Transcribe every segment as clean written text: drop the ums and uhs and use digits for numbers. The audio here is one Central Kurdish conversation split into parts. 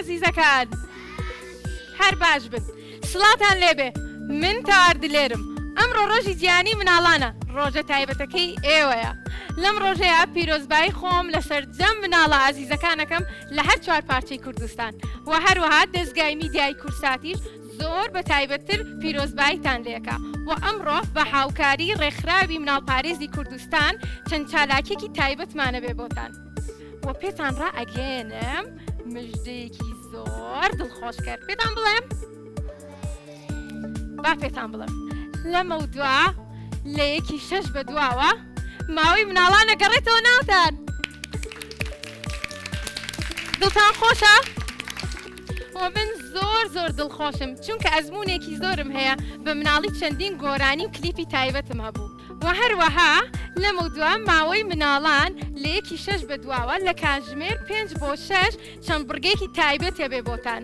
عزیزەکان هەر باش بن سڵاتان لێبێ من تاواردلێرم ئەمڕۆ ڕۆژی جیهانی مناڵانە ڕۆژە تایبەتەکەی ئێوەیە لەم ڕۆژەیە پیرۆزبایی خۆم لەسەر جەم مناڵە عزیزەکانەکەم لە هەر چوار پارچەی کوردستان و هەروەها دەستگای میدیای کورساتیش زۆر بە تایبەتتر پیرۆزباییتان لێکا و ئەمڕۆ بە هاوکاری ڕێکخراوی مناڵپارێزی کوردستان چەند چالاکێکی تایبەتمانە بێ بۆتان و پێتان ڕائەگەێنم مژدەیەکی زۆر دڵخۆش کرد پێتان بڵێم با پێتان بڵێم لەمە دووە لە یەکی 6 بە دواوە ماوەی مناڵانە گەڕێتەوە ناوتان دڵتان خۆشە؟ من زۆر دڵخۆشم چونکە ئەزمونێکی زۆرم هەیە بە مناڵی چەندین گۆرانی و کلیپی تایبەتم هەبوو و هەروەها لەمە دووە ماوەی مناڵان لە یەکی 6 بە دواوە لە کاتژمێر 5 بۆ 6 چەند بڕگەیەکی تایبەتە بێ بۆتان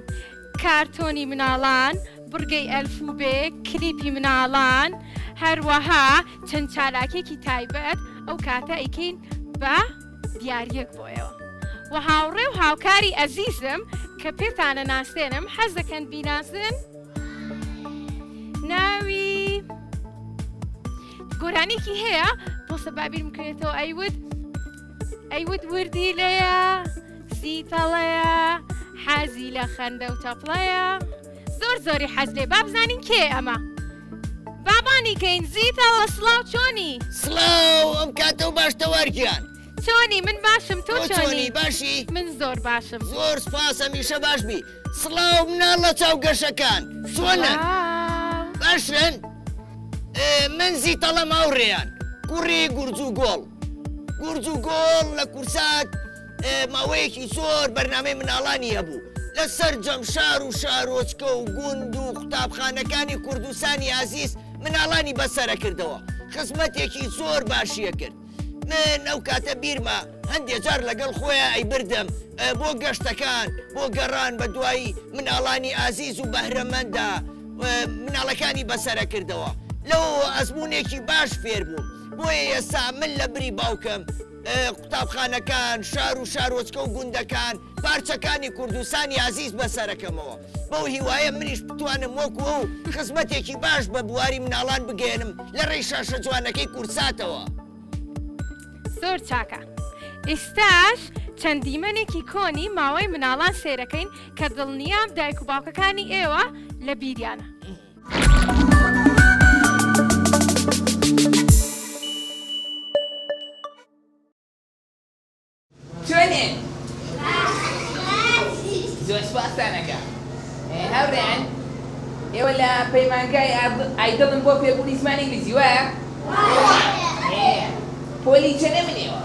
کارتۆنی مناڵان بڕگەی ئەلفوبێ کلیپی مناڵان هەروەها چەند چالاکێکی تایبەت ئەو کاتە ئەیکەین بە دیاریەک بۆیەوە و هاوڕێ و هاوکاری ئەزیزم کە پێتانە ناسێنم حەز دەکەن بیناسن ناوی گۆرانێکی هەیە بۆ سەبابیرم کرێتەوە ئەیود وردی لەیە سیتەڵەیە حەزی لە خەندە و تەپڵەیە زۆری حەز لێ با بزانین کێ ئەمە بابانی کەین زیتەڵە سڵاو چۆنی سڵاو ئەم کاتە و باشتەوارگیان چۆنی من باشم تۆ چۆنی باشی من زۆر باشم زۆر سپاس هەمیشە باش بی سڵاو مناڵە چاو گەشەکان چۆنن باشن من زیتەڵە ماوڕێیان کوڕی گورج و گۆڵ لە کورسات ماوەیەکی زۆر بەرنامەی مناڵانی هەبوو لەسەر جەمشار و شارۆچکە و گوند و قوتابخانەکانی کوردستانی عزیز مناڵانی بەسەرە کردەوە خزمەتێکی زۆر باشیە کرد من ئەو کاتە بیرمە هەندێک جار لەگەڵ خۆیان ئەیبردم بۆ گەشتەکان بۆ گەڕان بە دوایی مناڵانی ئازیز و بەهرەمەندا مناڵەکانی بەسەرە کردەوە لەو ئەزمونێکی باش فێر بووم بۆیە ئێستا من لە بری باوکەم قوتابخانەکان شار و شارۆچکە و گوندەکان پارچەکانی کوردستانی عزیز بەسەرەکەمەوە بەو هیوایە منیش بتوانم وەکو و خزمەتێکی باش بە بواری مناڵان بگێنم لە ڕێی شاشە جوانەکەی کورساتەوە زۆر چاکە ئێستاش چەند دیمەنێکی کۆنی ماوەی مناڵان سێرەکەین کە دڵنیام دایک و باوکەکانی ئێوە لە بیریانە چۆنێن؟ زۆر سپاسانەکە هاوڕێیان ئێوە لە پەیمانگای ئایدڵن بۆ فێربوونی زمانی ئینگلیزی وایە؟ پۆلی چەندە منێوە؟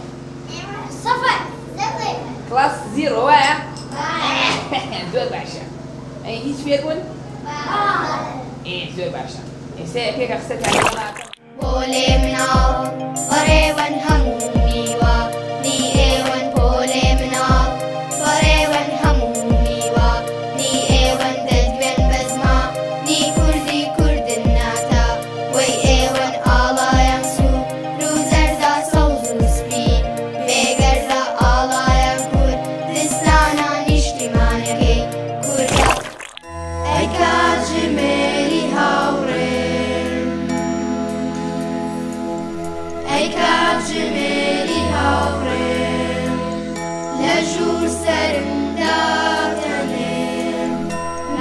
کلاس 0 وایە؟ زۆر باشە هیچ فێربوون؟ زۆر باشە ئێستا یەکێکە قسەتان لەڵاتە پۆلێ مناڵ بەڕێوەن هەموو میوە نی ئێوەن پۆلێ مناڵ بەڕێوەن هەموو میوە نی ئێوەن دەدوێن بەزما نی کوردی کوردن ناتە وەی ئێوەن ئاڵایەن سوور و زەردا سەوز و سپین بێگەر لە ئاڵایەن کوردستانە نیشتیمانەکەی کوردە ئەی کاتژمێری هاوڕێم ئەی کاتژمێری هاوڕێم لە ژوور سەرمدا دەنێم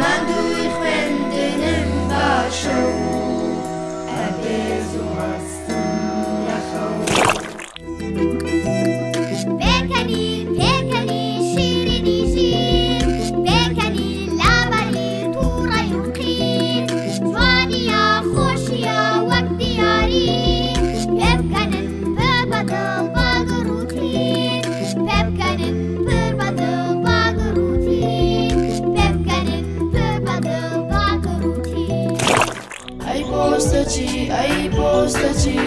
ماندووی خوێندنم باشە و ئەبێز و هەستم لەخەو پێکەنی شیرینی شیر پێکەنی لابەری تووڕەی و قیر جوانیە خۆشیە وەک دیاری پێبکەنن پڕ بەدڵ باگڕ و تیر پێبکەنن پڕ بەدڵ باگڕ و تیر پێبکەنن پڕ بەدڵ باگڕ و تیر ئەی پۆستەچی ئەی پۆستەچی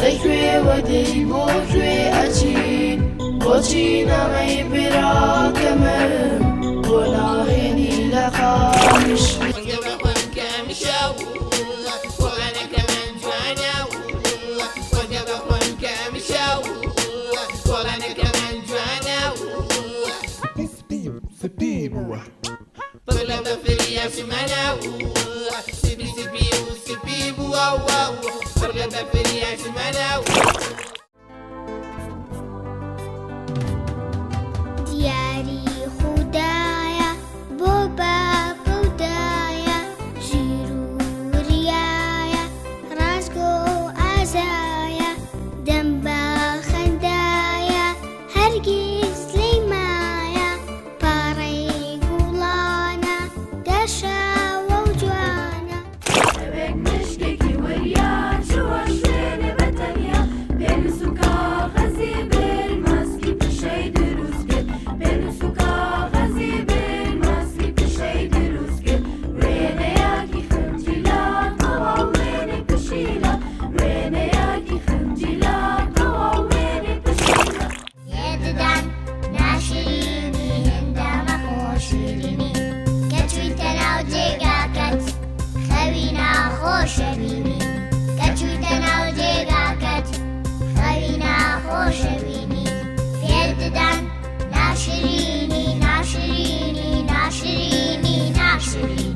دەیکوێوە دەی بۆ کوێ ئەچی بۆچی نامەی براکەمم بۆ ناهێنی لە خامیش Fippi, سپی بووە بەڵێ بە فریا سمانە سپی سپی و سپی بووە بەڵێ بە فریا سمانە دیاری خوددایە بۆ بەبودایە ژیر و وریایە ڕازگۆ ئازایە دەم بە خەندایە هەرگیز لێی مایە پاڕەی گوڵانە دەشاوە و جوانە شەوێک مشکێکی وەریا چوە شوێنێ بەتەنیا پێنووس و کاغەزی بێن ماسکی پشەی دروست کرد پێنووس و کاغەزی بێن ماسکی پشەی دروست کرد وێنەیەکی خنجیلا تەواو وێنەی پشیلە وێنەیەکی خنجیلا تەواو وێنەی پشیلە لێددان ناشرینی هێندامە خۆشیرینی کە چوویتە ناو جێگاکەت خەوی ناخۆشە بینی کە چوویتە ناو جێگاکەت خەوی ناخۆشە بینی لێددان ناشرینی ناشرینی ناشرینی ناشرین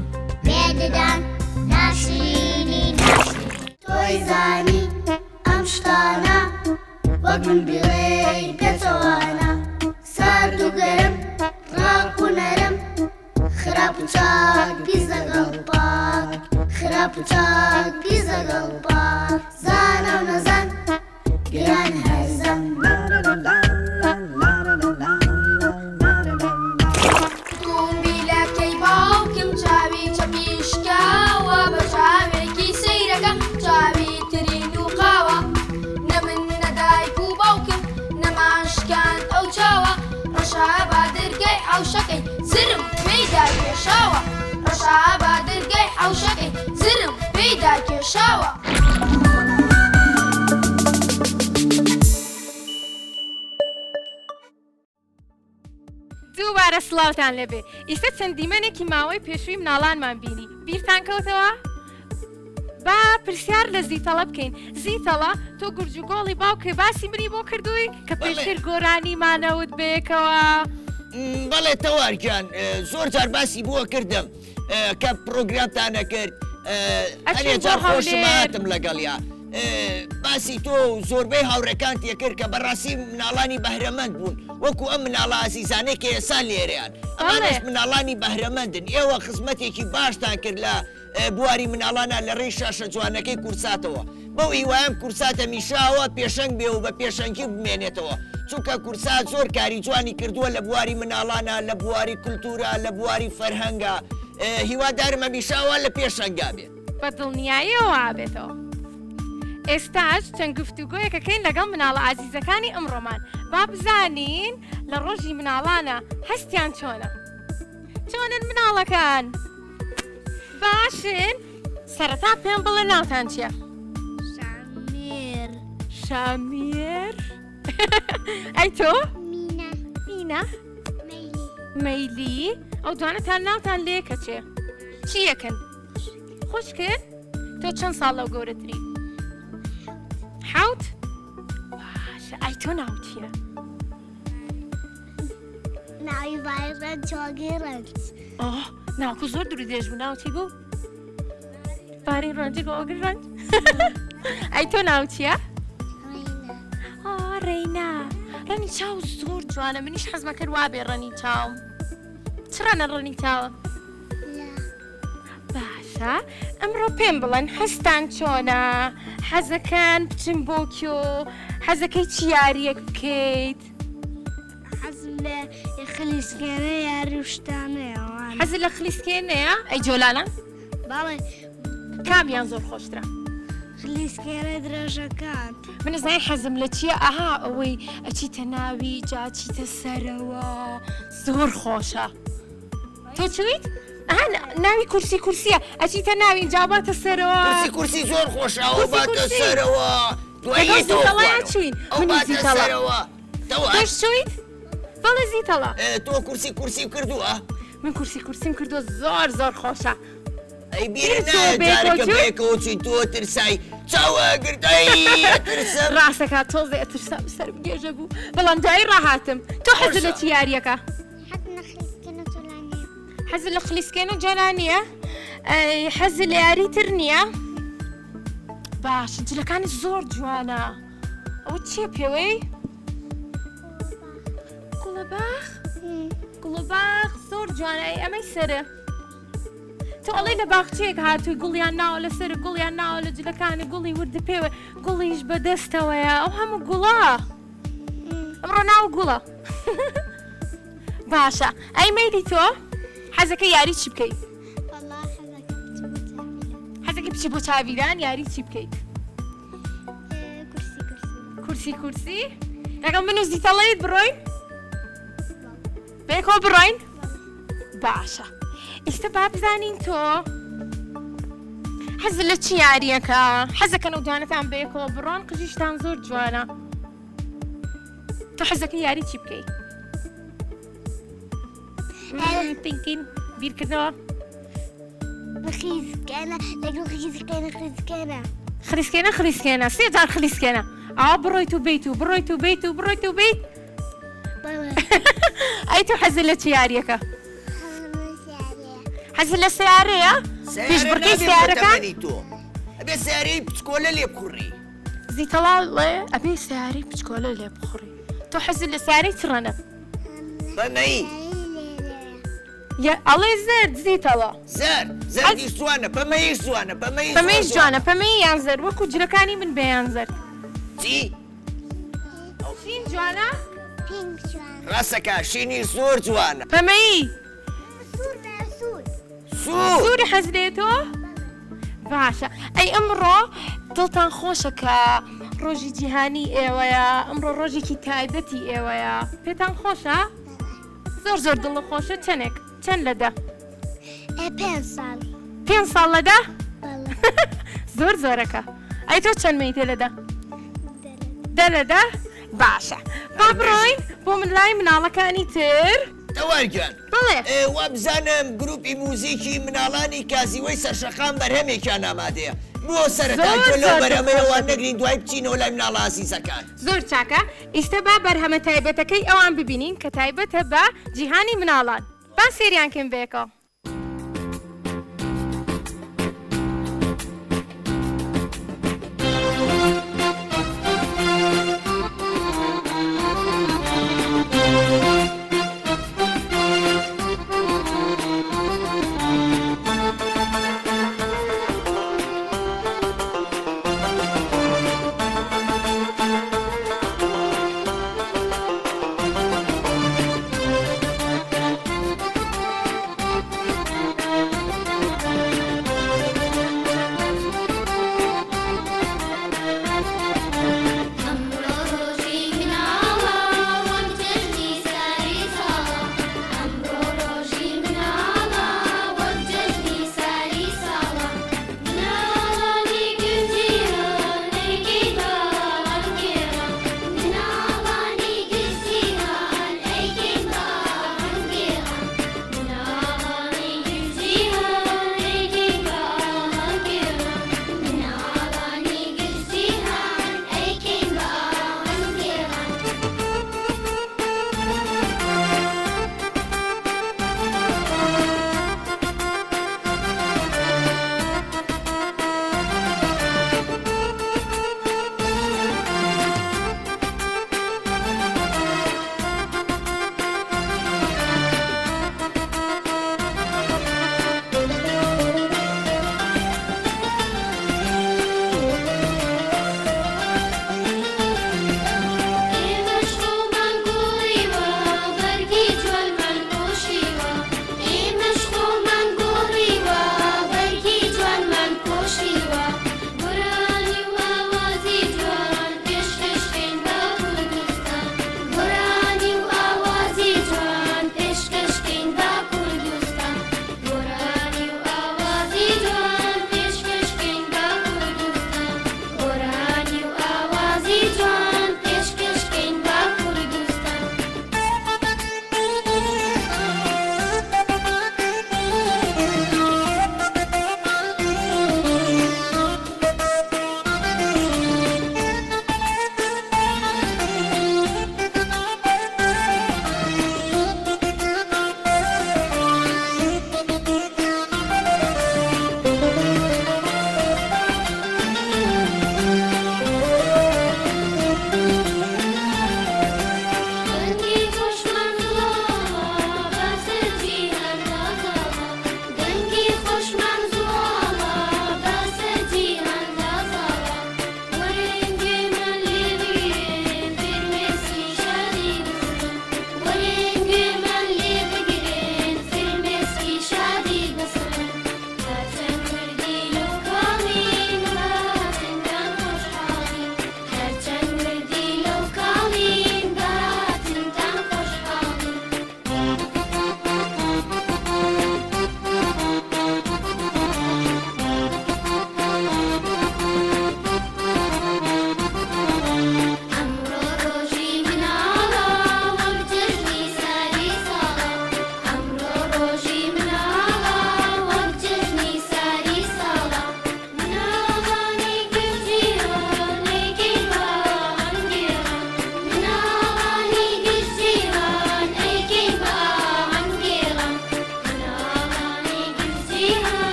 لێددان ناشرینی ناشرین تۆی زانی ئەم شتانە وەک من بڵێی پێچەوانە سارد و گەرم ڕاق و نەرم خراپ و چاک بیز لەگەڵ پاک خراپ و چاک بیز لەگەڵ پاک زانە و نەزان گران هەرزەم دومبیلەکەی باوکم چاوی چەپیشکاوە بە چاوێکی سەیرەکە چاوی ترین و قاوە نە من نە دایک و باوکم نەماشکان ئەو چاوە ڕەشا با دەرگای حەوشەکەی زرم پێیدا کێشاوە ڕەشا با دەرگای حەوشەکەی زرم پێیدا کێشاوە دووبارە سڵاوتان لەبێ ئیستا چەند دیمەنێکی ماوەی پێشووی مناڵانمان بینی بیرتان کەوتەوە؟ با پرسیار لە زیتەڵە بکەین زیتەڵە تۆ گورج و گۆڵی باوکێ باسی منی بۆ کردووی کە پێشتر گۆرانیمانەوت بێکەوە بەڵێ تەوارگیان زۆر جار باسی بووە کردم کە پرۆگرامتانە کرد هەرێ جار خۆشم هاتم لەگەڵیا باسی تۆ زۆربەی هاوڕەکان تێکرد کە بەڕاستی مناڵانی بەهرەمەند بوون وەکو ئەم مناڵە ئازیزانەی کە ئێستا لێرەیان ئەمانەش مناڵانی بەهرەمەندن ئێوە خزمەتێکی باشتان کرد لە بواری مناڵانە لە ڕێی شاشە جوانەکەی کورساتەوە بەو هیوایم کورساتە میشاوە پێشەنگ بێ و بە پێشەنگی بمێنێتەوە چونکە کورسات زۆر کاری جوانی کردووە لە بواری مناڵانە لە بواری کولتورە لە بواری فەرهەنگە هیوادارمە میشاوە لە پێشەنگا بێت بە دڵنیاییەوە ئابێتەوە ئێستاش چەند گفتوگۆیەکەکەین لەگەڵ مناڵە ئازیزەکانی ئەمڕۆمان با بزانین لە ڕۆژی مناڵانە هەستیان چۆنە چۆنن مناڵەکان باشن سەرەتا پێم بڵێ ناوتان چییە؟ شامێر شامێر ئەی تۆ؟ مینە مینە؟ مەیلی مەیلی ئەو دوانەتان ناوتان لێکە چێ؟ چی یەکەن؟ خوشکن؟ تۆ چەند ساڵ لەو گەورەتری؟ حوت؟ باشە ئەی تۆ ناو چییە؟ ناوی بایڕەن چۆگەڕەن ئۆ ناوکو زۆر دووری دێژ بوو ناوتی بوو؟ باری ڕەنجی گۆگر ڕەنج؟ ئەی تۆ ناو چییە؟ ڕێینا ڕەنی چاو زۆر جوانە منیش حەزمە کرد وا بێ ڕەنی چاوم چ ڕەنە ڕەنی چاوە؟ باشە ئەمڕۆ پێم بڵێن هەستان چۆنە حەزەکەن بچن بۆ کێو حەزەکەی چی یاریەک بکەیت؟ حەزم لە خلیسکێنە یاری شتانەیەوان حەزت لە خلیسکێنەیە؟ ئەی جۆلانە؟ باڵێ کامیان زۆر خۆشترە؟ خلیسکێنە درێژەکان من نزانای حەزم لە چییە ئاها ئەوەی ئەچیتە ناوی جا چیتە سەرەوە زۆر خۆشە تۆ چویت؟ ئەها ناوی کورسیە ئەچیتە ناوی جا باتە سەرەوە کورسی زۆر خۆشە ئەو باتە سەرەوە دوایی زیتەڵەیان چوین ئەو باتە سەرەوە تۆش چویت؟ بەڵێ زیتەڵە تۆ کورسی کردووە؟ من کورسیم کردووە زۆر خۆشە ئەی بیرە جارێکە بێکەوە چی تۆ ترسای چاوە گردایی ئەترسم ڕاستەکە تۆزێ ئەترسا سەرم گێژە بوو بەڵام دوایی ڕاهاتم تۆ حەزت لە چی یاریەکە؟ حەز نەخلیسکێنە جۆلان حەزت لە خلیسکێن و جۆرانیە حەزت لە یاریتر نییە باش جلەکانی زۆر جوانە ئەوە چیە پێوەی گوڵەباخ زۆر جوانە ئەمەی سەرە تۆ ئەڵێ لە باخچەیەک هاتووی گوڵیان ناوە لەسەر گوڵیان ناوە لە جلەکانی گوڵی وردە پێوە گوڵیش بەدەستەوەیە ئەو هەموو گوڵە ئەمڕۆ ناو گوڵە باشە ئەی مەیلی تۆ حەزەکە یاری چی بکەیت حەزەکە بچی بۆ چاویران یاری چی بکەیت کورسی لەگەڵ من و زیتەڵەیت بڕۆین بێکۆ بڕۆین باشە ئێستا با بزانین تۆ حەزت لە چی یاریەکە حەزەکە نەودانەتان بێکۆ بڕۆن قژیشتان زۆر جوانە تۆ حەزەکە یاری چی بکەیت تینکین بیرکردنەوە خلیسکێنە لەگەڵ خلیسکێنە سێجار خلیسکێنە ئاوا بڕۆیت و بیت ئەی تۆ حەزت لە چی یاریەکە حەزت لە سیارەیە پێش بڕکەی سیارەکان ئەبێ سیارەی پچکۆلە لێ بخوڕی زیتەڵاڵێ ئەبێ سیارەی پچکۆلە لێ بخوڕی تۆ حەزت لە سیارەی چڕەنە بەمەی ئەڵێ زەرد زیتەڵە زەردی سوانە پەمەیش جوانە پەمەیش جوانە پەمەی یان زەرد وەکو جلەکانی من بەیان زەرد چی شین جوانە ڕاستەکە شینی زۆر جوانە پەمەی سوور سووری حەز لێ تۆ باشە ئەی ئەمڕۆ دڵتان خۆشە کە ڕۆژی جیهانی ئێوەیە ئەمڕۆ ڕۆژێکی تایبەتی ئێوەیە پێتان خۆشە زۆر دڵە خۆشە چەند لەدە 5 ساڵ لەدە زۆرەکە ئەی تۆ چەند مەی تێ لەدە لەدە باشە با بڕۆین بۆ من لای مناڵەکانی تر تەوارگیان بڵێ وا بزانم گروپی موزیکی مناڵانی کازیوەی سەرشەقام بەرهەمێکیان ئامادەیە بۆ سەرەتا لەو بەرهەمەیەوان نەگرین دوای بچینەوە لای مناڵە ئازیزەکان زۆر چاکە ئیستا با بەرهەمە تایبەتەکەی ئەوان ببینین کە تایبەتە بە جیهانی مناڵان با سێریان کەم بێکەوە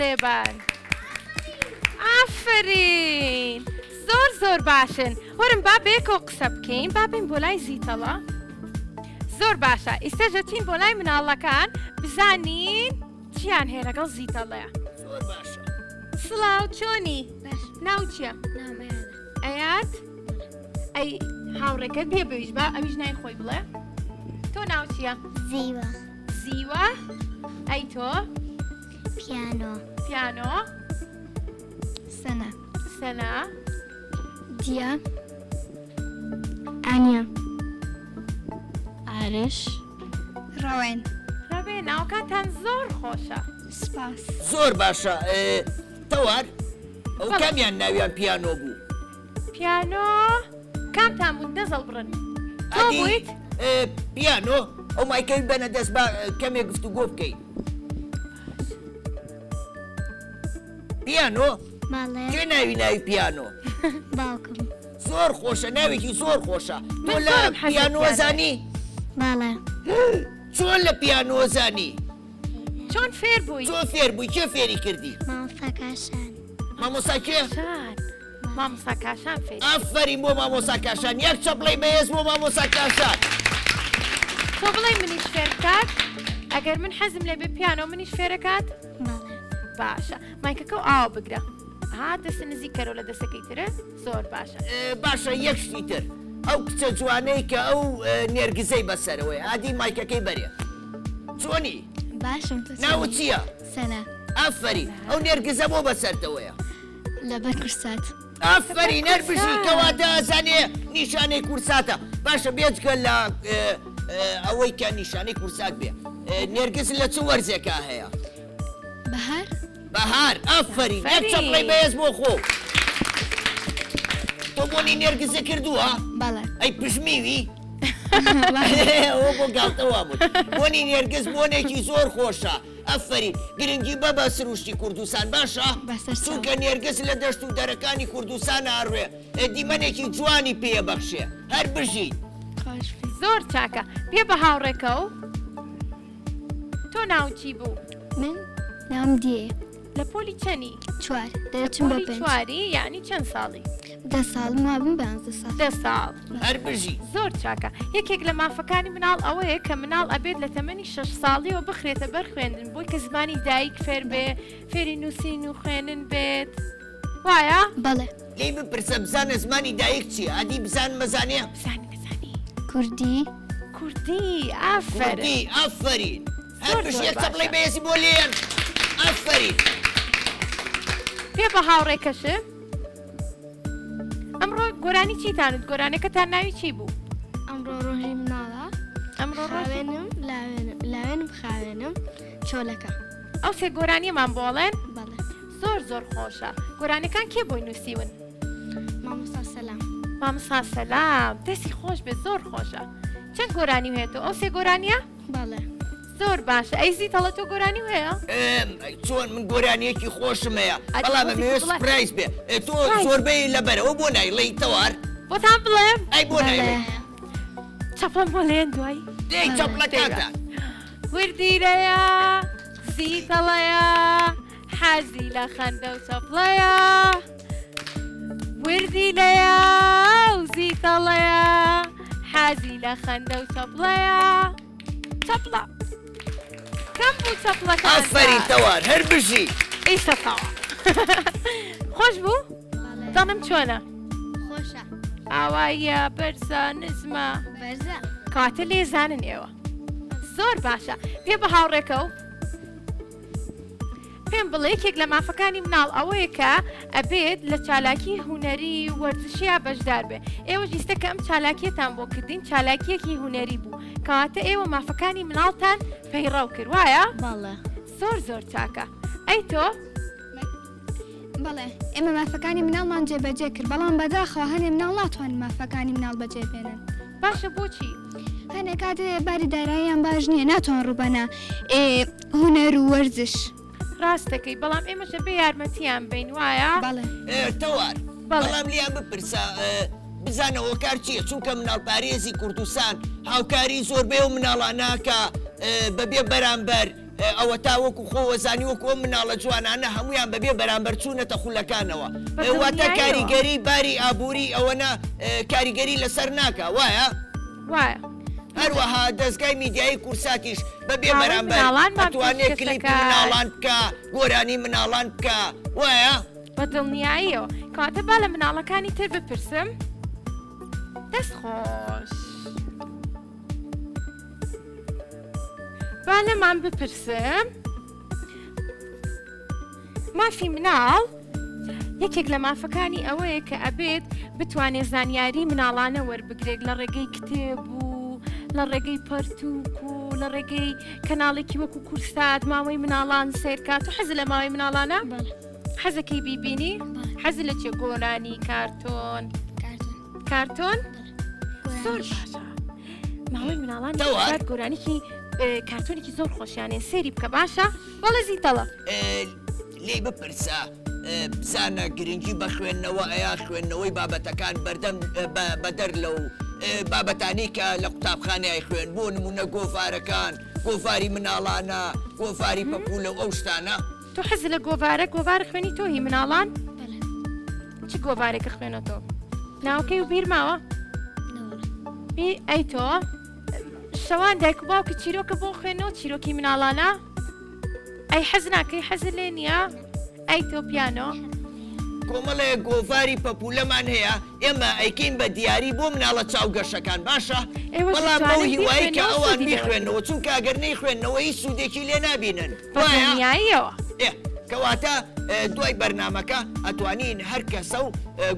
لێبان ئافرین زۆر باشن وەرم با بێکەوە قسە بکەین با بین بۆ لای زیتەڵە زۆر باشە ئێستاژە چین بۆ لای مناڵەکان بزانین چیان هەیە لەگەڵ زیتەڵەیە زۆر باشە سڵاو چۆنی ناو چییە نامەیە ئەیات ئەی هاوڕێکەت بێ بەویش بە ئەویش نای خۆی بڵێ تۆ ناو چییە زیوە زیوە ئەی تۆ پیانۆ سەنە سەنا دیا ئانیا ئارش ڕەوێن ڕەبێ ناوکاتان زۆر خۆشە سپاس زۆر باشە تەوار ئەو کامیان ناویان پیانۆ بوو پیانۆ کامتان بوون دەزەڵ بڕن تۆ بوویت پیانۆ ئەو مایکەوی بەنە دەست بە کەمێک گفتوگۆ بکەین پیانۆ ماڵێ کێ ناوی پیانۆ باوکم زۆر خۆشە ناوێکی زۆر خۆشە تۆ لە زۆرم حەزم پیانۆ پیانۆ. زانی ماڵێ چۆن لە پیانۆ زانی چۆن فێر بووی چۆن فێر بووی کێ فێری کردی مامۆستاکاشان مامۆستا کێ شان مامۆستا کاشان فێر ئافەرین بۆ مامۆستا کاشان یەک چەپڵی بەهێز بۆ مامۆستا کاشان تۆ بڵێ منیش فێر بکات ئەگەر من حەزم لێ بێ پیانۆ منیش فێرەکات ماڵێ باشە مایکەکە و ئاوا بگرە ها دەستە نزیکەرەوە لە دەستەکەی ترە زۆر باشە باشە یەک شتی تر ئەو کچە جوانەی کە ئەو نێرگزەی بەسەرەوەی عادی مایکەکەی بەرێ چۆنی باشم تۆ ناوت چییە سەنە ئافەری ئەو نێرگزە بۆ بەسەرتەوەیە لەبەر کورسات ئافەری نەربژی کەواتە ئازانێ نیشانەی کورساتە باشە بێجگە لە ئەوەی کە نیشانەی کورسات بێ نێرگز لە چ وەرزێکا هەیە بەهار بەهار ئافەرین یەک چەپڵی بەهێز بۆ خۆ تۆ بۆنی نێرگزە کردووە بەڵێ ئەی پژمیوی ئەوە بۆ گاڵتەوا بوو بۆنی نێرگز بۆنێکی زۆر خۆشە ئەفەرین گرنگی بە بە سروشتی کوردستان باشە بەسەر چاو. چونکە نێرگز لە دەشت و دەرەکانی کوردستان ئاڕوێ دیمەنێکی جوانی پێبەخشێ هەر بژیت خۆش زۆر چاکە بێ بە هاوڕێکە و تۆ ناوچی بوو من ناوم دیێ لە پۆلی چەنی چوار دەچم بۆ پۆلی پێنج چواری یعنی چەند ساڵی 10 ساڵ مابووم 11 ساڵ 10 ساڵ هەر بژی زۆر چاکە یەکێک لە مافەکانی مناڵ ئەوەیە کە مناڵ ئەبێت لە تەمەنی 6 ساڵیەوە بخرێتە بەر خوێندن بۆی کە زمانی دایک فێر بێ فێری نووسین و خوێنن بێت وایە بەڵێ لی بپرسە بزانە زمانی دایک چیە ئادی بزان مەزانێ بزانی کوردی کوردی ئافرین کوردی ئافەرین هەر زۆر بژی زۆر یەک باشە. چەپڵی بەهێزی بۆ لێن ئافەرین پێ بە هاوڕێکەشە ئەمڕۆ گۆرانی چیتانت گۆرانەکەتان ناوی چی بوو ئەمڕۆ ڕۆژی مناڵە ئەمڕۆ ڕۆژی لاوێنم خاوێنم چۆلەکە ئەو سێ گۆرانیەمان بۆڵێن بەڵێ زۆر خۆشە گۆرانەکان کێ بۆی نووسیون مامۆستا سەلام مامسا سەلام دەستی خۆش بێ زۆر خۆشە چەند گۆرانی هێتەوە ئەو سێ گۆرانیە بەڵێ زۆر باشە ئەی زیتەڵە تۆ گۆرانی هەیە چۆن من گۆرانیەکی خۆشم هەیە ئەدی بەڵام خۆزی ئەمەوێ بڵێ. سپرایز بێ تۆ سپرایز. زۆربەی لەبەرەوە بۆ نایڵەی تەوار بۆتان بڵێم ئەی بۆ نایڵێ چەپڵم بۆ لێن دوای دێی چەپڵەکانتان وردیرەیە زیتەڵەیە حەزی لە خەندە و چەپڵەیە وردی لەیە و زیتەڵەیە حەزی لە خەندە و چەپڵەیە چەپڵە کەم بوو چەپڵەکان ئافەرین تەوار هەر بژی ئیسە تەوا خۆش بوو دەڵم چۆنە خۆشە ئاواییە بەرزە نزمە بەرزە کاتە لێزانن ئێوە زۆر باشە پێ بە هاوڕێکە و پێم بڵێ یەکێک لە مافەکانی مناڵ ئەوەیە کە ئەبێت لە چالاکی هوەری وەرزشیە بەشدار بێ ئێوە جیستە کە ئەم چالاکیەتان بۆ کردین چالاکیەکی هوەری بوو کەواتە ئێوە مافەکانی مناڵتان پەیڕەو کرد وایە بەڵێ زۆر چاکە ئەی تۆ بەڵێ ئێمە مافەکانی مناڵمان جێبەجێ کرد بەڵام بەداخەوە هەنێ مناڵ ناتوانین مافەکانی مناڵ بەجێ بێنن باشە بۆچی هەنێک کاتێ باری داراییان باش نییە ناتوان ڕووبەنە هوەر و وەرزش ڕاستەکەی بەڵام ئێمەشە بێ یارمەتیان بین وایە بەڵێ تەوار بەڵێ. بەڵام لیان بپرسە بزانەوە کار چییە چونکە مناڵپارێزی کوردستان هاوکاری زۆربەی و مناڵاناکە بەبێ بەرامبەر ئەوە تا وەکو خۆوەزانی وەکو ئەو مناڵە جوانانە هەمویان بەبێ بەرامبەر چوونەتە خولەکانەوە واتە کاریگەری باری ئابووری ئەوەنە کاریگەری لەسەر ناکە وایە؟ وایە هەروەها دەستگای میدیایی کورساتیش بەبێ بەرامبەر ئەتوانێت کلیپی مناڵان بکە گۆرانی مناڵان بکە وایە؟ بە دڵنیاییەوە کاتە با لە مناڵەکانی تر بپرسم دەست خۆش با لەمان بپرسم مافی مناڵ یەکێک لە مافەکانی ئەوەیە کە ئەبێت بتوانێت زانیاری مناڵانە وەربگرێت لە ڕێگەی کتێب و لە ڕێگەی پەرتووک و لە ڕێگەی کەناڵێکی وەکو کورسات ماوەی مناڵان سێرکات و حەز لە ماوەی مناڵانە حەزەکەی بیبینی حەز لە چێ گۆرانی کارتۆن کارتۆن زۆر باشە ماوەی مناڵان گۆرانێکی کارتۆنێکی زۆر خۆشیانێ سێری بکە باشە وەڵە زیتەڵە لێ بپرسە بزانە گرنگی بە خوێندنەوە ئەیا خوێندنەوەی بابەتەکان بەردەم بەدەر لەو بابەتانی کە لە قوتابخانەی خوێن بۆ نمونە گۆڤارەکان گۆڤاری مناڵانە گۆڤاری پەپوولە ئەو شتانە تۆ حەز لە گۆڤارە خوێنی تۆ هی مناڵان چ گۆڤارێکە خوێنەتەوە ناوکەی و بیر ماوە ئەی تۆ شەوان دایک و باوکە چیرۆکە بۆ خوێنەوە چیرۆکی مناڵانە ئەی حەز ناکەی حەز لێ نییە ئەی تۆ پیانۆ کۆمەڵێ گۆڤاری پەپوولەمان هەیە ئێمە ئەیکەین بە دیاری بۆ مناڵە چاوگەشەکان باشە بەڵام بۆ هیوایی کە ئەوان بیخوێنەوە چونکە ئەگەر نەیخوێنەوە هیچ سوودێکی لێ نابینن وایە کەواتە دوای بەرنامەکە ئەتوانین هەر کەسە و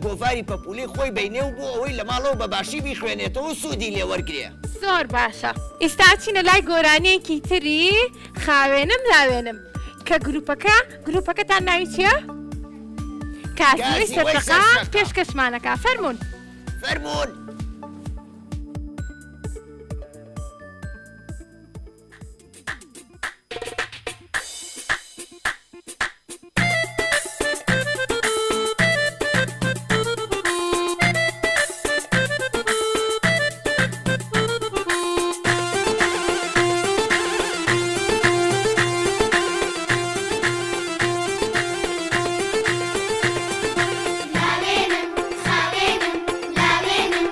گۆڤاری پەپوولی خۆی بینێ و بۆ ئەوەی لە ماڵەوە بەباشی بیخوێنێتەوە سوودی لێ وەرگێ زۆر باشە ئێستا چینە لای گۆرانەیەکی تری خاوێنم لاوێنم کە گروپەکەتان ناوی چییە؟ کازی سەرقا پێشکەشمانەکە فەرمونون فەرمونون لاوێنم خاوێنم لاوێنم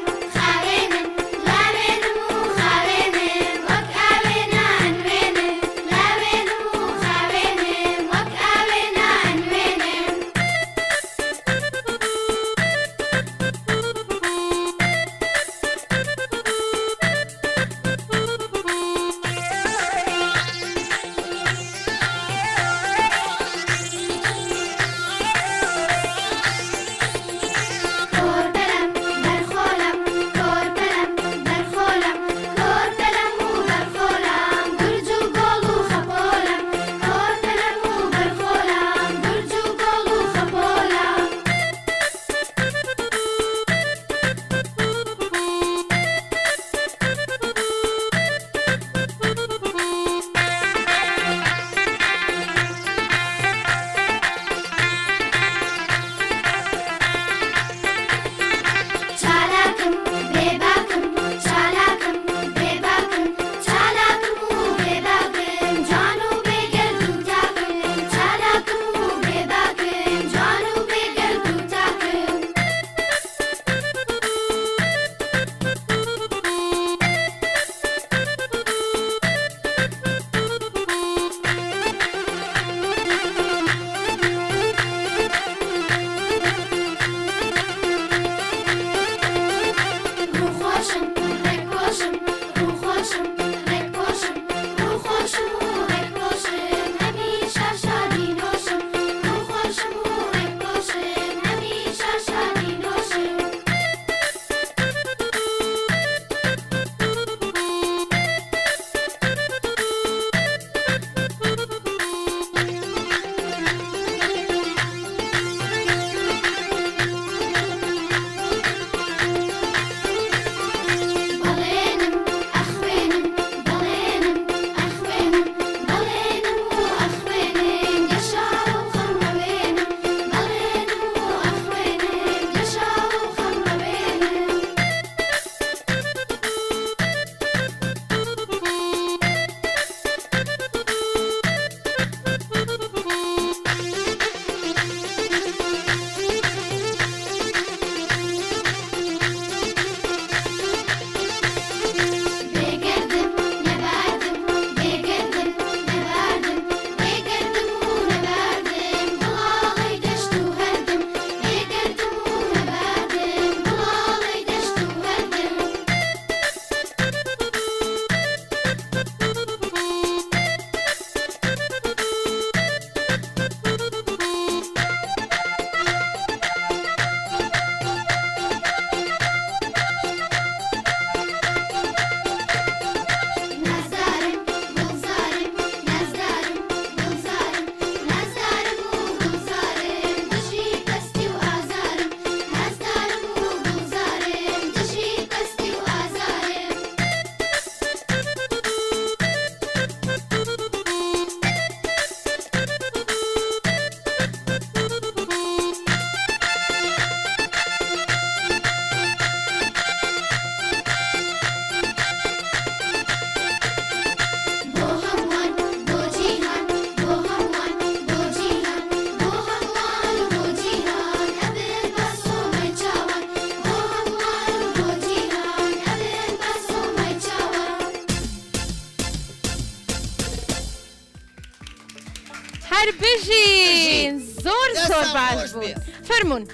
هەر بژین زۆر باش بوون فەرموون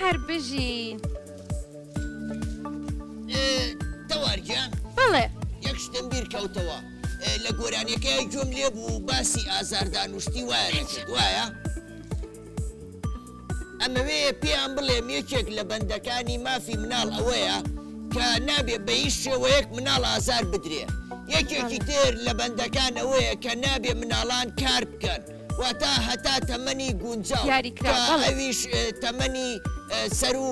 هەر بژین تەوارگیان بڵێ یەک شتم بیر کەوتەوە لە گۆرانیەکەی گوێم لێ بوو باسی ئازاردانوشتی وایە نەکرد وایە ئەمەوێ پێیان بڵێم یەکێک لە بەندەکانی مافی مناڵ ئەوەیە کە نابێ بە هیچ شێوەیەک مناڵ ئازار بدرێ یەکێکی تر لە بەندەکان ئەوەیە کە نابێ مناڵان کار بکەن واتە هەتا تەمەنی گونجاو ئەویش تەمەنی سەر و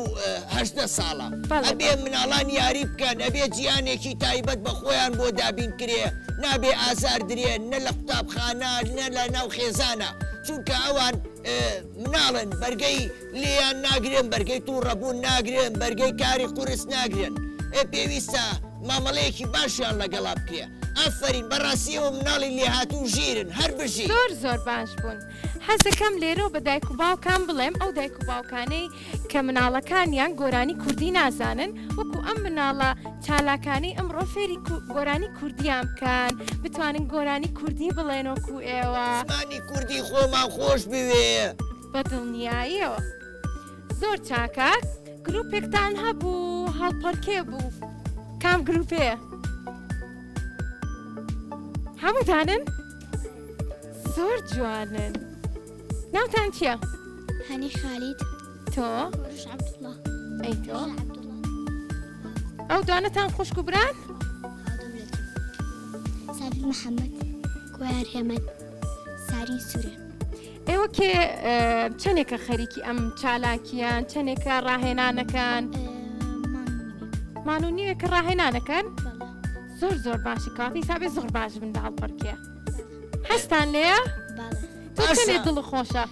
هەشدە ساڵە ئەبێ مناڵان یاری بکەن ئەبێ جیانێکی تایبەت بە خۆیان بۆ دابین کرێ نابێ ئازار درێن نە لە قوتابخانە نە لە ناو خێزانە چونکە ئەوان مناڵن بەرگەی لێیان ناگرێن بەرگەی تووڕەبوون ناگرێن بەرگەی کاری قورس ناگرێن پێویستە مامەڵەیەکی باشیان لەگەڵا بکرێ ئەفەرین بەڕاستیەوە مناڵی لێهاتوو ژیرن هەر بژی زۆر باش بوون حەز دەکەم لێرە بە دایک و باوکان بڵێم ئەو دایک و باوکانەی کە مناڵەکانیان گۆرانی کوردی نازانن وەکو ئەم مناڵە چالاکانی ئەمڕۆ فێری گۆرانی کوردیان بکەن بتوانن گۆرانی کوردی بڵێن وەکو ئێوە زمانی کوردی خۆمان خۆش بوێ بە دڵنیاییەوە زۆر چاکە گروپێکتان هەبوو هەڵپەرکێ بوو کام گروپێ هەمووتانن زۆر جوانن ناوتان چییە؟ هەنی خالید تۆ؟ ڕۆژ عەبدوڵڵا ئەی تۆ؟ عەبدوڵڵا ئەو دوانەتان خوشک و بران؟ هاودەم لەتی سافی محەممەد کویار هێمن ساری سوورە ئێوە کێ چەندێکە خەریکی ئەم چالاکیان چەندێکە ڕاهێنانەکان مانونیوێک کە ڕاهێنانەکەن؟ زۆر باشی کاتی سابێ زۆر باش بن بە هەڵپەرکێ هەستان لێە؟ تۆ چەندێ دڵ خۆشە؟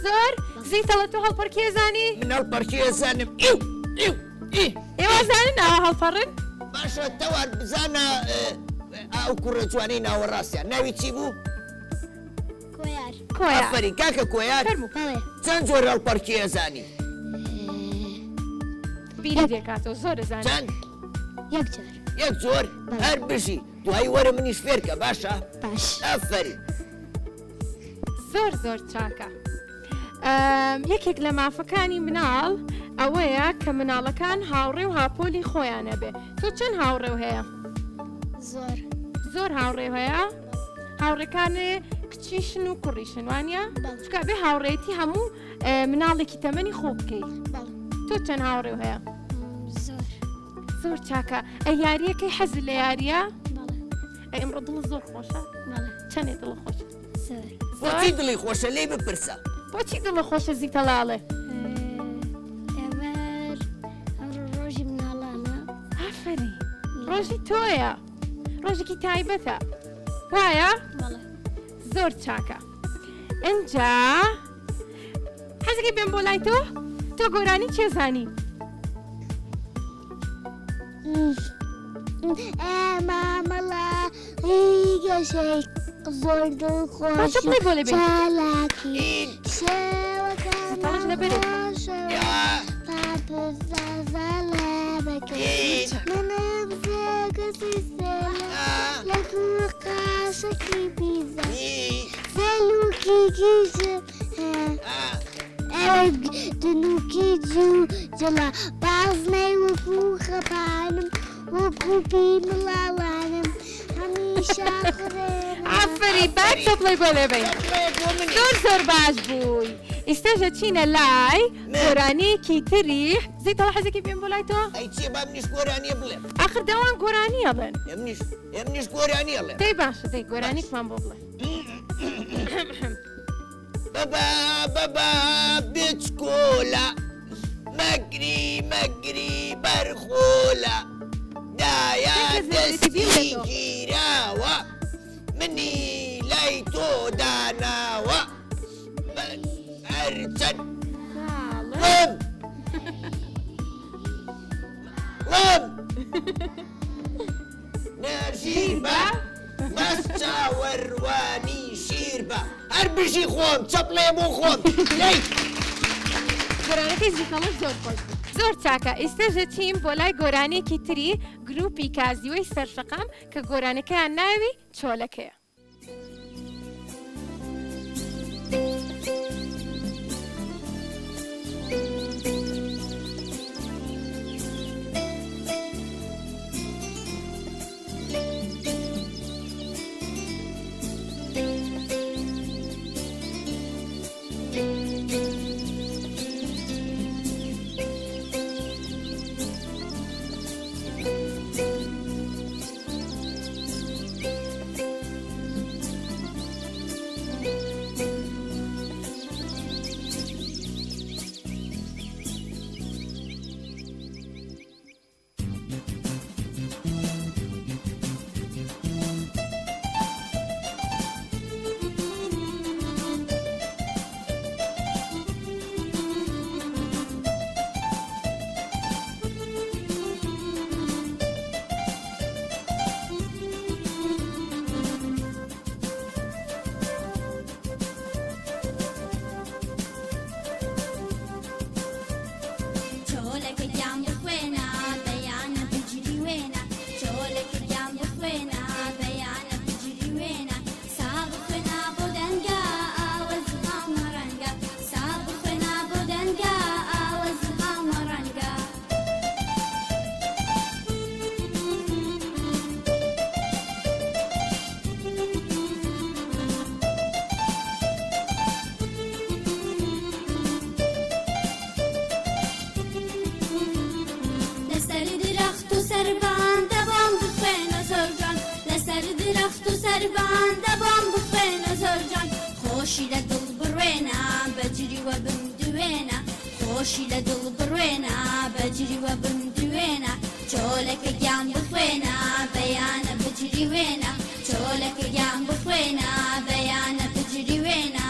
زۆر زیتەڵە تۆ هەڵپەرکێ زانی؟ من هەڵپەرکێ زانم ئێوە زانن ئەوە هەڵپەڕن؟ باشە تەوار بزانە ئەو کوڕە جوانەی ناوەڕاستیان ناوی چی بوو؟ کۆیار ئەفەرین کاکە کۆیار چەند جۆر هەڵپەرکێ زانی؟ بیری دێکاتەوە زۆر زانێ چەند؟ یەک جۆر هەر بژی دوایی وەرە منیش فێرکە باشە؟ باش ئەفەرین زۆر چاکە یەکێک لە مافەکانی مناڵ ئەوەیە کە مناڵەکان هاوڕێ و هاپۆلی خۆیانە بێ تۆ چەند هاوڕێ هەیە؟ زۆر هاوڕێ هەیە؟ هاوڕێکانێ کچیشن و کوڕیشن وانە؟ چکە بێ هاوڕێتی هەموو مناڵێکی تەمەنی خۆ بکەیت تۆ چەند هاوڕێ هەیە؟ زۆر چاکە ئەی یاریەکەی حەزت لە یاریە؟ ئەی ئەمڕۆ دڵ زۆر خۆشە؟ چەندێ دڵ خۆشە؟ بۆچی دڵی خۆشە لێ بپرسە بۆچی دڵ خۆشە زیتەڵاڵێ؟ ئەوەر ئەمڕۆ ڕۆژی مناڵانە ئافەری ڕۆژی تۆیە ڕۆژێکی تایبەتە وایە؟ زۆر چاکە ئەنجا حەزەکەی بێن بۆ لای تۆ گۆرانی چێزانی؟ مامەڵە گەشێک زۆر دڵخۆش چالاکی شێوەکان منم زێگەسی لە دوو قاشەکی بیزە زەلووکی گیژم دنووکی جوو جڵە بازنەی وەکو خەپانم وەکو پێی مڵاوانم هەمیشە ئافەری باک تۆ بڵێ بۆ لێبەی زۆر باش بووی ئێستاژە چینە لای گۆرانیەکی تری زیتەڵە حەزێکی بێن بۆ لای تۆ؟ ئەی چێ با منیش گۆرانیە بڵێم ئاخر دەوان گۆرانیە بڵێن ئێمنیش گۆرانیە بڵێم دەی باشە دەی گۆرانیکمان بۆ بڵێ بەبا بچکۆلە مەگری بەرخۆلە دایە دەستی گیراوە منی لای تۆ داناوە هەرچەند لەم نەژیر بە بەس چاوەڕوانی شیر بە هەر بژی خۆم چەپڵێ بۆ خۆم لەی گۆرانەکەی زیتەڵەش زۆر خۆش بوو زۆر چاکە ئێستاژە چیم بۆ لای گۆرانێکی تری گروپی کازیوەی سەرشەقام کە گۆرانەکەیان ناوی چۆلەکەیە سەربان دەبام بخوێنە زۆرجان خۆشی لە دڵ بڕوێنە بەجریوە بمدوێنە خۆشی لە دڵ بڕوێنە بەجریوە بمدوێنە چۆلەکە گیان بخوێنە بەیانە بجریوێنە چۆلەکە گیان بخوێنە بەیانە بجریوێنە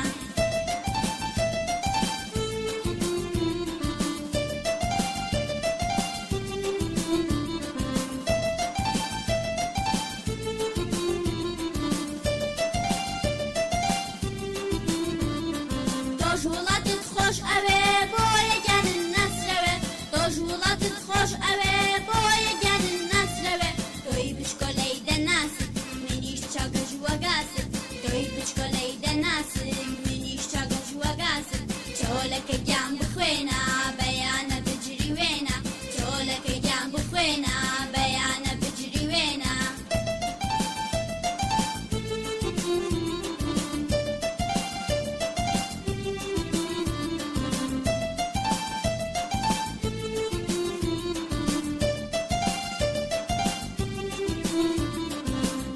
تۆش وڵاتت خۆش ئەوێ بۆ یەکیانن نەسرەوێ تۆش وڵاتت خۆش ئەوێ بۆ یەکیانن نەسرەوێ تۆی بچکۆلەی دەناست منیش چاگەژ وەگاست تۆی بچکۆلەی دەناست منیش چاگەژ وەگاست چۆلەکە گیان بخوێنە بەیانە بجریوێنە چۆلەکە گیان بخوێنە بەیانە بجریوێنە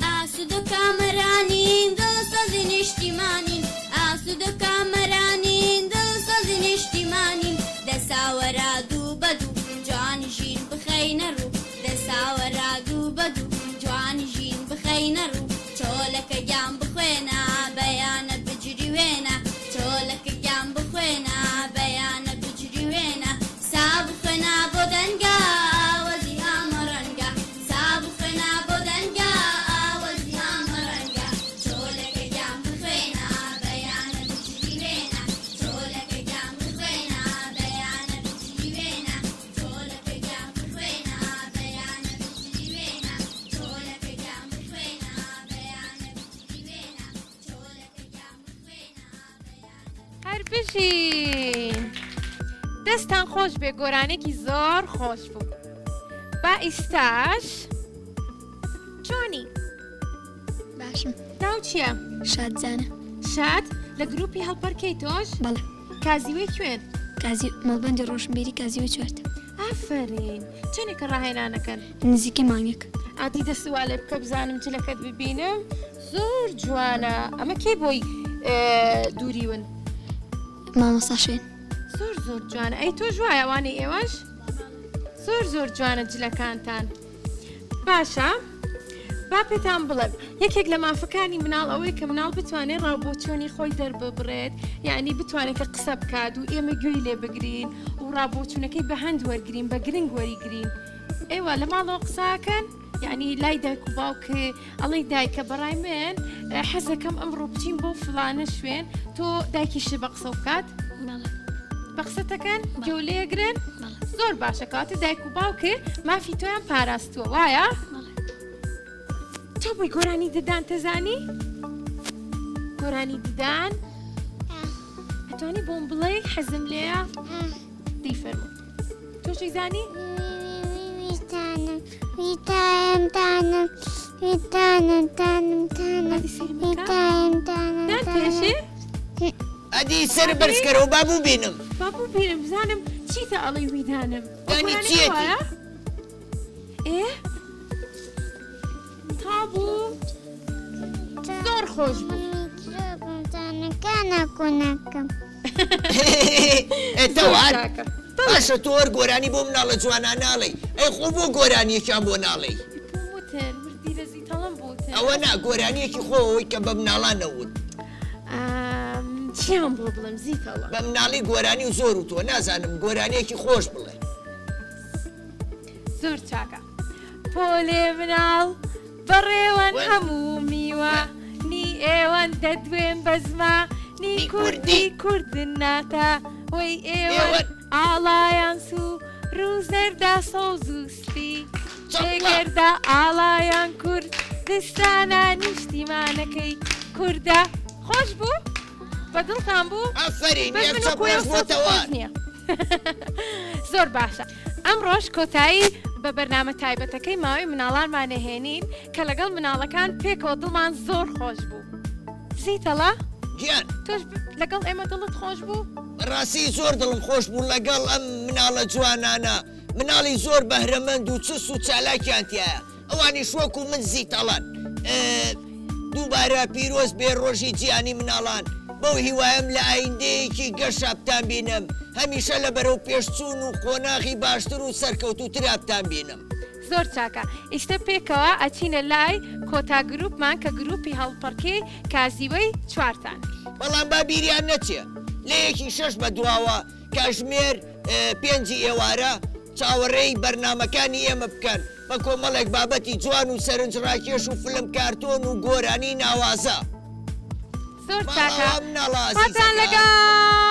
ئاسود و کامەرانین دڵسەزی نیشتیمانین ئاسود و کامەرانین دڵسەزی نیشتیمانین دەساوەرا دوو بەدوو جوانی ژین بخەینە ڕوو دەساوەرا دوو بەدوو جوانی ژین بخەینە ڕوو چۆلەکە گیان بخوێنە بەیانە بجریوێنە چۆلەکە گیان بخوێنە بەیانە بجریوێنە سا بخوێنە بۆ دەنگا ئاوەزی ئامەڕەنگە سا بخوێنە بۆ دەنگا ئاوەزی ئامەڕەنگە چۆلەکە گیان بخوێنە بەیانە بجریوێنە چۆلەکە گیان بخوێنە بەیانە بجریوێنە چۆلەکە گیان بخوێنە بەیانە بجریوێنە چۆلەکە گیان بخوێنە بەیانە بجریوێنە چۆلەکە گیان بخوێنە بەیانە هەر بژین دەستان خۆش بێ گۆرانێکی زۆر خۆش بوو با ئیستاش جۆنی باشم ناو چییە؟ شادزانە شاد لە گروپی هەڵپەرکەی تۆش؟ بەڵێ کازیوەی کوێن؟ کازی مەڵبەندی ڕۆشنبیری کازیوە چوارد ئافرین چەندێکە ڕاهێنانەکەن؟ نزیکی مانگێک ئاتی دەسووا لێ بکە بزانم جلەکەت ببینم زۆر جوانە ئەمە کێ بۆی دووریون؟ مامۆستا شوێن زۆر زۆر جوانە ئەی تۆ ژوایە ئەوانەی ئێوەش؟ زۆر زۆر جوانە جلەکانتان باشە با پێتان بڵێم یەکێک لە مافەکانی مناڵ ئەوەی کە مناڵ بتوانێت ڕاوبۆچۆنی خۆی دەرببڕێت یعنی بتوانێت کە قسە بکات و ئێمە گوێی لێ بگرین و ڕابۆچوونەکەی بە هەند وەرگرین بە گرنگ وەریگرین ئێوە لە ماڵەوە قساکەن یعنی لای دایک و باوکە ئەڵەی دایکە بەڕای من حەزەکەم ئەمڕۆ بچین بۆ فلانە شوێن تۆ دایکیشە بە قسە بکات بە قسەتەکەن گەولێگرن زۆر باشە کاتە دایک و باوکە مافی تۆیان پاراستووە وایە؟ تۆ بۆی گۆرانی ددان تەزانی؟ گۆرانی ددان؟ ئەتوانی بۆم بڵێ حەزم لێیە؟ دی فەرموو تۆشی زانی؟ ویتانم ویتایم تانم ویتانم تانم تانم هادی سەیرم بکە؟ ویتایم تانم دان پێشێ؟ ئەدی سەر بەرزکەرەوە با ببینم بابوو بێنم بزانم چیتە ئەڵی ویدانم دانی چیەتی؟ ئێ؟ تابوو زۆر خۆش بوو میکرۆبم تانەکانە کۆنەکەم ئێتەوار چاکە. باشە تۆ وەر گۆرانی بۆ مناڵە جوانان ناڵێ ئەی خۆ بۆ گۆرانیەکیان بۆ ناڵێ بووتن وردی لەزی تەڵم بووتن ئەوە نا گۆرانیەکی خۆەوەی کە بە مناڵان نەوت چیان بۆ بڵم زیتەڵە بە مناڵی گۆرانی و زۆر و تۆ نازانم گۆرانیەکی خۆش بڵێ زۆر چاکە پۆلێ مناڵ بەڕێوەن وە. هەموو میوە نی ئێوەن دەدوێن بەزما نی نی کوردی کوردن ناتە وەی ئێوەن ئێوەن. ئاڵایان سوو ڕووزەردا سەوز و سپی چەپڵە. جێگەردا ئاڵایان کورد دستانە نیشتیمانەکەی کووردە خۆش بوو؟ بەدڵتان بوو؟ ئەفەرین بەس یەک من چەپ وەکو ئێوە ڕۆژ سەوز بۆتەوە خۆش نییە. زۆر باشە ئەمڕۆژ کۆتایی بە بەرنامە تایبەتەکەی ماوەی مناڵانمانەهێنین کە لەگەڵ مناڵەکان پێکەوە دڵمان زۆر خۆش بوو زیتەڵە گیان تۆش لەگەڵ ئێمە دڵت خۆش بوو؟ ڕاستی زۆر دڵم خۆش بوو لەگەڵ ئەم مناڵە جوانانە مناڵی زۆر بەهرەمەند و چس و چالاکیان تایە ئەوانی شوەک و من زیتەڵان دووبارە پیرۆز بێ ڕۆژی جیانی مناڵان بەو هیوایم لە ئایندەیەکی گەشابتان بینم هەمیشە لە بەرەو پێشچوون و قۆناغی باشتر و سەرکەوتوترابتان بینم زۆر چاکە ئیشتە پێکەوە ئەچینە لای کۆتا گروپمان کە گروپی هەڵپەڕکەی کازیوەی چوارتان بەڵام با بیریان نەچێ لە یەکی شەش بە دواوە کاژمێر پێنجی ئێوارە چاوەڕێی بەرنمەکانی ئێمە بکەن بە کۆمەڵێک بابەتی جوان و سەرنجڕاکێش و فلم کارتۆن و گۆرانی ناوازە زۆر چاکە مناڵە خۆتان عەزیزەکان. لەگەڵ